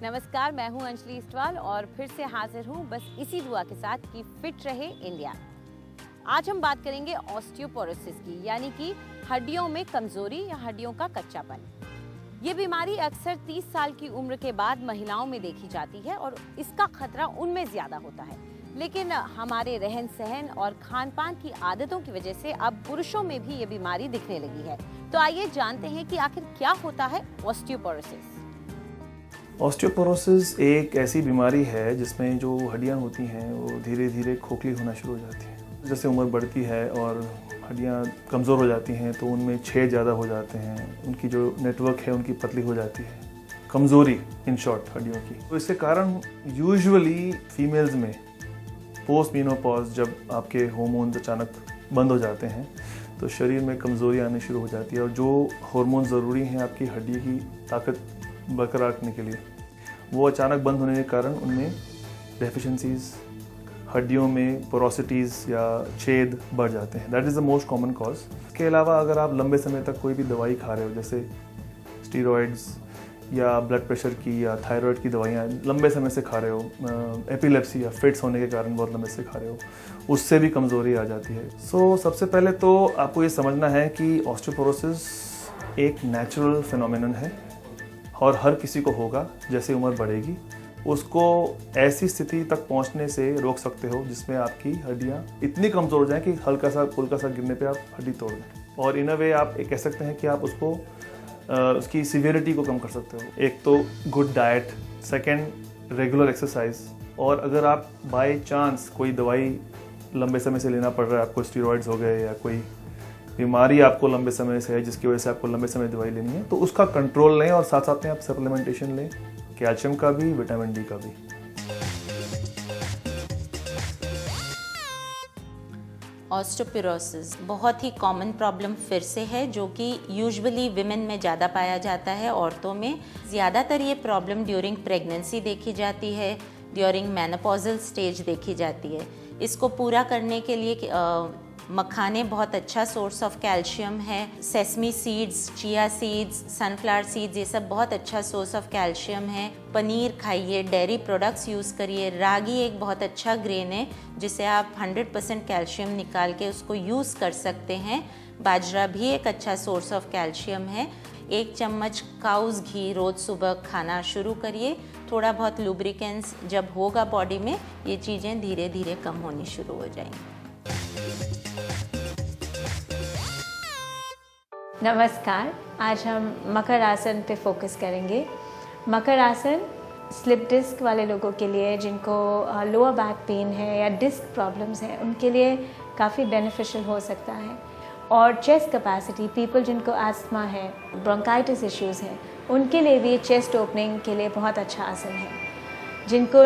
नमस्कार, मैं हूं अंजलि इस्टवाल और फिर से हाजिर हूं बस इसी दुआ के साथ कि फिट रहे इंडिया। आज हम बात करेंगे ऑस्टियोपोरोसिस की, यानी कि हड्डियों में कमजोरी या हड्डियों का कच्चापन। ये बीमारी अक्सर 30 साल की उम्र के बाद महिलाओं में देखी जाती है और इसका खतरा उनमें ज्यादा होता है। लेकिन हमारे रहन सहन और खान पान की आदतों की वजह से अब पुरुषों में भी ये बीमारी दिखने लगी है। तो आइए जानते हैं कि आखिर क्या होता है ऑस्टियोपोरोसिस। ऑस्टियोपोरोसिस एक ऐसी बीमारी है जिसमें जो हड्डियां होती हैं वो धीरे धीरे खोखली होना शुरू हो जाती हैं। जैसे उम्र बढ़ती है और हड्डियां कमज़ोर हो जाती हैं तो उनमें छेद ज़्यादा हो जाते हैं, उनकी जो नेटवर्क है उनकी पतली हो जाती है, कमज़ोरी इन शॉर्ट हड्डियों की। तो इसके कारण यूजुअली फीमेल्स में पोस्ट मेनोपॉज जब आपके हार्मोन्स अचानक बंद हो जाते हैं तो शरीर में कमज़ोरी आनी शुरू हो जाती है और जो हार्मोन ज़रूरी हैं आपकी हड्डी की ताकत बरकरार रखने के लिए, वो अचानक बंद होने के कारण उनमें डेफिशिएंसीज, हड्डियों में पोरोसिटीज़ या छेद बढ़ जाते हैं। That is the most common cause. इसके अलावा अगर आप लंबे समय तक कोई भी दवाई खा रहे हो, जैसे स्टीरॉइड्स या ब्लड प्रेशर की या थायराइड की दवाइयाँ लंबे समय से खा रहे हो, एपिलेप्सी या फिट्स होने के कारण बहुत लंबे से खा रहे हो, उससे भी कमज़ोरी आ जाती है। सबसे पहले तो आपको ये समझना है कि ऑस्टियोपोरोसिस एक नेचुरल फिनोमिनन है और हर किसी को होगा। जैसे उम्र बढ़ेगी उसको ऐसी स्थिति तक पहुंचने से रोक सकते हो जिसमें आपकी हड्डियां इतनी कमज़ोर हो जाएं कि हल्का सा गिरने पे आप हड्डी तोड़ दें। और इन अ वे आप कह सकते हैं कि आप उसको उसकी सीवियरिटी को कम कर सकते हो। एक तो good diet, second regular exercise, और अगर आप बाय चांस कोई दवाई लंबे समय से लेना पड़ रहा है, आपको स्टीरॉइड्स हो गए या कोई बीमारी आपको लंबे समय से है जिसकी वजह से आपको लंबे समय दवाई लेनी है, तो उसका कंट्रोल लें और साथ साथ में आप सप्लीमेंटेशन लें, कैल्शियम का भी, विटामिन डी का भी। ऑस्टियोपोरोसिस बहुत ही कॉमन प्रॉब्लम फिर से है, जो कि यूजुअली विमेन में ज़्यादा पाया जाता है, औरतों में। ज़्यादातर ये प्रॉब्लम ड्यूरिंग प्रेगनेंसी देखी जाती है, ड्यूरिंग मेनोपॉजल स्टेज देखी जाती है। इसको पूरा करने के लिए मखाने बहुत अच्छा सोर्स ऑफ कैल्शियम है, sesame seeds, chia seeds, sunflower seeds, ये सब बहुत अच्छा सोर्स ऑफ कैल्शियम है। पनीर खाइए, डेयरी प्रोडक्ट्स यूज़ करिए। रागी एक बहुत अच्छा ग्रेन है जिसे आप 100% कैल्शियम निकाल के उसको यूज़ कर सकते हैं। बाजरा भी एक अच्छा सोर्स ऑफ कैल्शियम है। 1 चम्मच काउज घी रोज़ सुबह खाना शुरू करिए। थोड़ा बहुत लुब्रिकेंट्स जब होगा बॉडी में, ये चीज़ें धीरे धीरे कम होनी शुरू हो जाएंगी। नमस्कार, आज हम मकर आसन पे फोकस करेंगे। मकर आसन स्लिप डिस्क वाले लोगों के लिए, जिनको लोअर बैक पेन है या डिस्क प्रॉब्लम्स हैं, उनके लिए काफ़ी बेनिफिशियल हो सकता है। और चेस्ट कैपेसिटी, पीपल जिनको एस्थमा है, ब्रोंकाइटिस इश्यूज़ हैं, उनके लिए भी चेस्ट ओपनिंग के लिए बहुत अच्छा आसन है। जिनको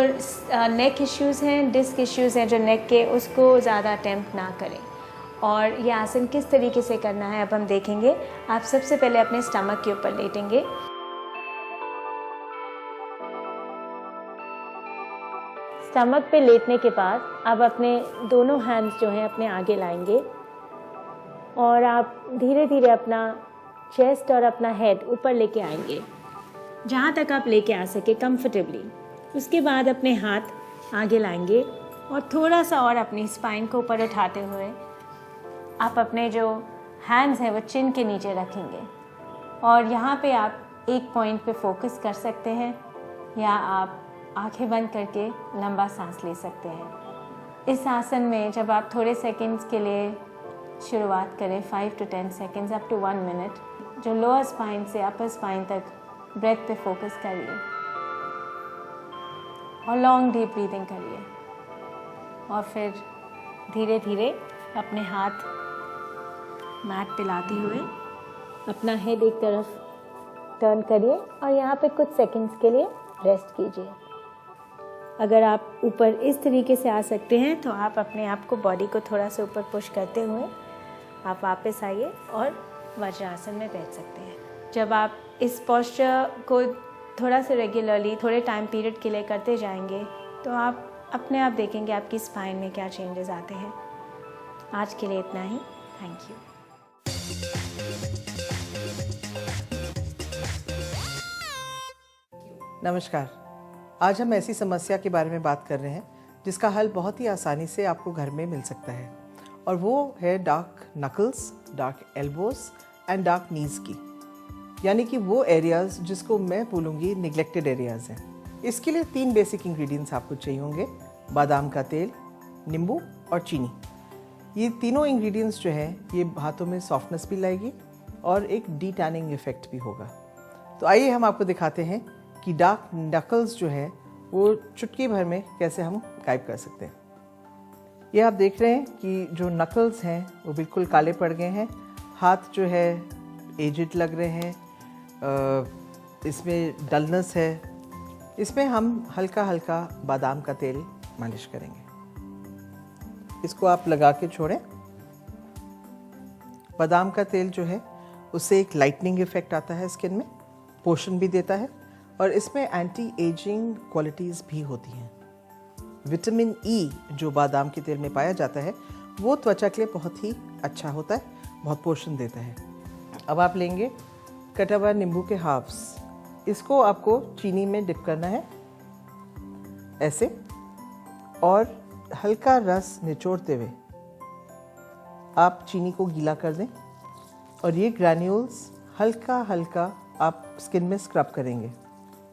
नेक इश्यूज़ हैं, डिस्क इश्यूज़ हैं जो नेक के, उसको ज़्यादा अटेम्प्ट ना करें। और ये आसन किस तरीके से करना है अब हम देखेंगे। आप सबसे पहले अपने स्टमक के ऊपर लेटेंगे। स्टमक पे लेटने के बाद आप अपने दोनों हैंड्स जो हैं अपने आगे लाएंगे और आप धीरे धीरे अपना चेस्ट और अपना हेड ऊपर लेके आएंगे, जहाँ तक आप लेके आ सके कंफर्टेबली। उसके बाद अपने हाथ आगे लाएंगे और थोड़ा सा और अपनी स्पाइन को ऊपर उठाते हुए आप अपने जो हैंड्स हैं वो चिन के नीचे रखेंगे और यहाँ पे आप एक पॉइंट पे फोकस कर सकते हैं या आप आंखें बंद करके लंबा सांस ले सकते हैं। इस आसन में जब आप थोड़े सेकंड्स के लिए शुरुआत करें, 5 to 10 seconds up to 1 minute, जो लोअर स्पाइन से अपर स्पाइन तक ब्रेथ पे फोकस करिए और लॉन्ग डीप ब्रीदिंग करिए। और फिर धीरे धीरे अपने हाथ मैट पे लाते हुए अपना हेड एक तरफ टर्न करिए और यहाँ पे कुछ सेकंड्स के लिए रेस्ट कीजिए। अगर आप ऊपर इस तरीके से आ सकते हैं तो आप अपने आप को, बॉडी को थोड़ा सा ऊपर पुश करते हुए आप वापस आइए और वज्रासन में बैठ सकते हैं। जब आप इस पोस्चर को थोड़ा सा रेगुलरली थोड़े टाइम पीरियड के लिए करते जाएंगे तो आप अपने आप देखेंगे आपकी स्पाइन में क्या चेंजेस आते हैं। आज के लिए इतना ही। Thank you. नमस्कार, आज हम ऐसी समस्या के बारे में बात कर रहे हैं जिसका हल बहुत ही आसानी से आपको घर में मिल सकता है, और वो है dark knuckles, dark elbows and dark knees की, यानी कि वो एरियाज़ जिसको मैं बोलूँगी निगलेक्टेड एरियाज़ हैं। इसके लिए 3 बेसिक इंग्रेडिएंट्स आपको चाहिए होंगे: बादाम का तेल, नींबू और चीनी। ये तीनों इंग्रेडिएंट्स जो हैं ये हाथों में सॉफ्टनेस भी लाएगी और एक डी टैनिंग इफेक्ट भी होगा। तो आइए हम आपको दिखाते हैं कि डार्क नकल्स जो है वो चुटकी भर में कैसे हम गायब कर सकते हैं। ये आप देख रहे हैं कि जो नकल्स हैं वो बिल्कुल काले पड़ गए हैं, हाथ जो है एजिड लग रहे हैं, इसमें डलनेस है। इसमें हम हल्का हल्का बादाम का तेल मालिश करेंगे। इसको आप लगा के छोड़ें। बादाम का तेल जो है उससे एक लाइटनिंग इफेक्ट आता है स्किन में, पोषण भी देता है और इसमें एंटी एजिंग क्वालिटीज़ भी होती हैं। विटामिन ई जो बादाम के तेल में पाया जाता है वो त्वचा के लिए बहुत ही अच्छा होता है, बहुत पोषण देता है। अब आप लेंगे कटा हुआ नींबू के हाफ्स, इसको आपको चीनी में डिप करना है ऐसे, और हल्का रस निचोड़ते हुए आप चीनी को गीला कर दें और ये ग्रैन्यूल्स हल्का हल्का आप स्किन में स्क्रब करेंगे।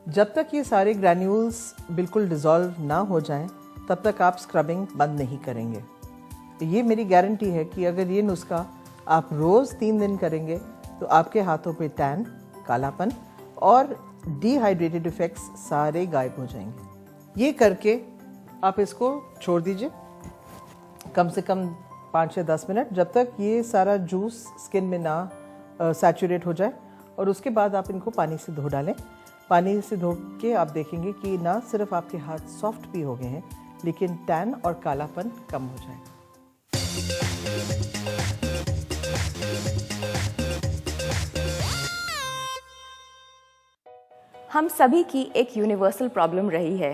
जब तक ये सारे ग्रैन्यूल्स बिल्कुल डिज़ोल्व ना हो जाएं तब तक आप स्क्रबिंग बंद नहीं करेंगे। ये मेरी गारंटी है कि अगर ये नुस्खा आप रोज़ 3 दिन करेंगे तो आपके हाथों पे टैन, कालापन और डिहाइड्रेटेड इफ़ेक्ट्स सारे गायब हो जाएंगे। ये करके आप इसको छोड़ दीजिए कम से कम 5 से 10 मिनट, जब तक ये सारा जूस स्किन में ना सैचुरेट हो जाए, और उसके बाद आप इनको पानी से धो डालें। पानी से धो के आप देखेंगे कि ना सिर्फ आपके हाथ सॉफ्ट भी हो गए हैं लेकिन टैन और कालापन कम हो जाएगा। हम सभी की एक यूनिवर्सल प्रॉब्लम रही है,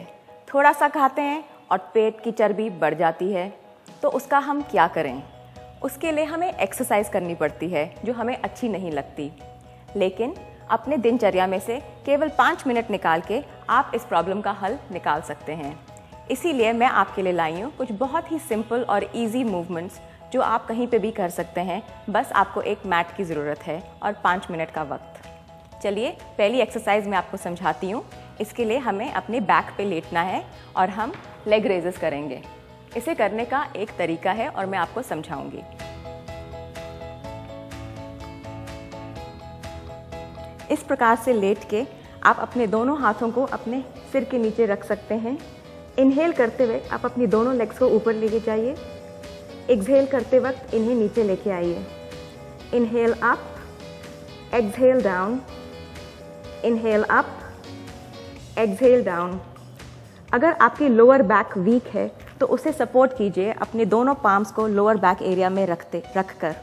थोड़ा सा खाते हैं और पेट की चर्बी बढ़ जाती है। तो उसका हम क्या करें? उसके लिए हमें एक्सरसाइज करनी पड़ती है जो हमें अच्छी नहीं लगती, लेकिन अपने दिनचर्या में से केवल 5 मिनट निकाल के आप इस प्रॉब्लम का हल निकाल सकते हैं। इसीलिए मैं आपके लिए लाई हूँ कुछ बहुत ही सिंपल और इजी मूवमेंट्स जो आप कहीं पे भी कर सकते हैं। बस आपको एक मैट की ज़रूरत है और 5 मिनट का वक्त। चलिए पहली एक्सरसाइज मैं आपको समझाती हूँ। इसके लिए हमें अपने बैक पे लेटना है और हम लेग रेजेस करेंगे। इसे करने का एक तरीका है और मैं आपको समझाऊंगी। इस प्रकार से लेट के आप अपने दोनों हाथों को अपने सिर के नीचे रख सकते हैं। इनहेल करते हुए आप अपनी दोनों लेग्स को ऊपर लेके जाइए। एक्सहेल करते वक्त इन्हें नीचे लेके आइए। Inhale up, exhale down, inhale up, exhale down. अगर आपकी लोअर बैक वीक है तो उसे सपोर्ट कीजिए अपने दोनों पाम्स को लोअर बैक एरिया में रखकर।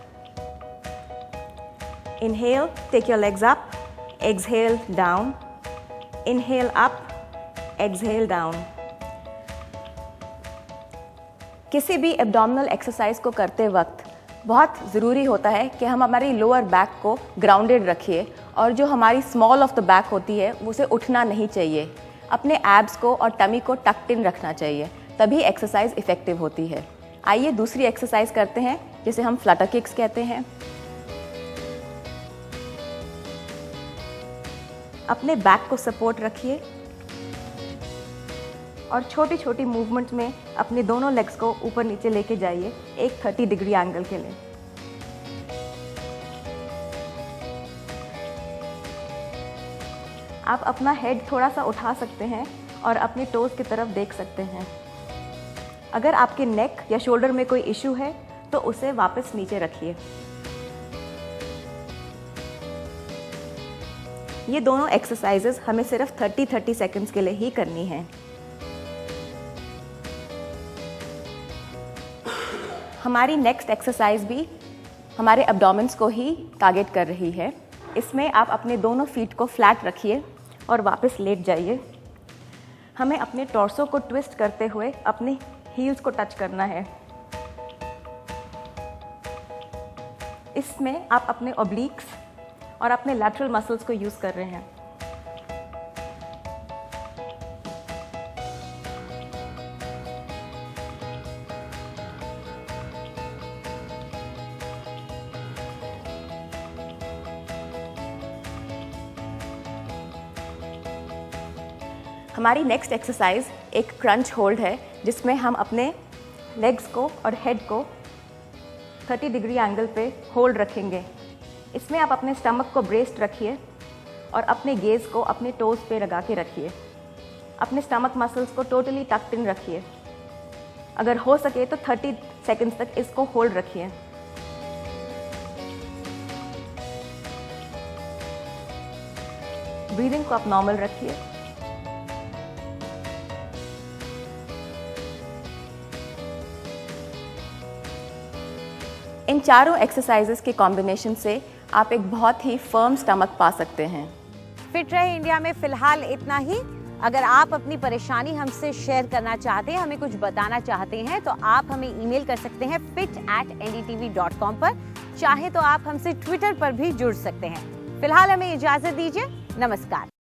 Inhale, take your legs up, exhale down, inhale up, exhale down. किसी भी एब्डोमिनल एक्सरसाइज को करते वक्त बहुत ज़रूरी होता है कि हम हमारी लोअर बैक को ग्राउंडेड रखिए और जो हमारी स्मॉल ऑफ द बैक होती है उसे उठना नहीं चाहिए। अपने एब्स को और टमी को टक्ड इन रखना चाहिए, तभी एक्सरसाइज इफ़ेक्टिव होती है। आइए दूसरी एक्सरसाइज करते हैं जिसे हम फ्लटर किक्स कहते हैं। अपने बैक को सपोर्ट रखिए और छोटी छोटी मूवमेंट्स में अपने दोनों लेग्स को ऊपर नीचे लेके जाइए एक 30 डिग्री एंगल के लिए। आप अपना हेड थोड़ा सा उठा सकते हैं और अपने टोज की तरफ देख सकते हैं। अगर आपके नेक या शोल्डर में कोई इश्यू है तो उसे वापस नीचे रखिए। ये दोनों एक्सरसाइजेस हमें सिर्फ 30 सेकंड्स के लिए ही करनी है। हमारी नेक्स्ट एक्सरसाइज भी हमारे एब्डोमेन्स को ही टारगेट कर रही है। इसमें आप अपने दोनों फीट को फ्लैट रखिए और वापस लेट जाइए। हमें अपने टॉर्सो को ट्विस्ट करते हुए अपने हील्स को टच करना है। इसमें आप अपने ऑब्लिक्स और अपने लैटरल मसल्स को यूज़ कर रहे हैं। हमारी नेक्स्ट एक्सरसाइज एक क्रंच होल्ड है, जिसमें हम अपने लेग्स को और हेड को 30 डिग्री एंगल पे होल्ड रखेंगे। इसमें आप अपने स्टमक को ब्रेस्ड रखिए और अपने गेज को अपने टोज पे लगा के रखिए। अपने स्टमक मसल्स को टोटली टक्ड इन रखिए। अगर हो सके तो 30 सेकंड्स तक इसको होल्ड रखिए। ब्रीदिंग को आप नॉर्मल रखिए। इन चारों एक्सरसाइजेस के कॉम्बिनेशन से आप एक बहुत ही फर्म स्टमक पा सकते हैं। फिट रहे इंडिया में फिलहाल इतना ही। अगर आप अपनी परेशानी हमसे शेयर करना चाहते हैं, हमें कुछ बताना चाहते हैं, तो आप हमें ईमेल कर सकते हैं fit@ndtv.com पर। चाहे तो आप हमसे ट्विटर पर भी जुड़ सकते हैं। फिलहाल हमें इजाजत दीजिए। नमस्कार।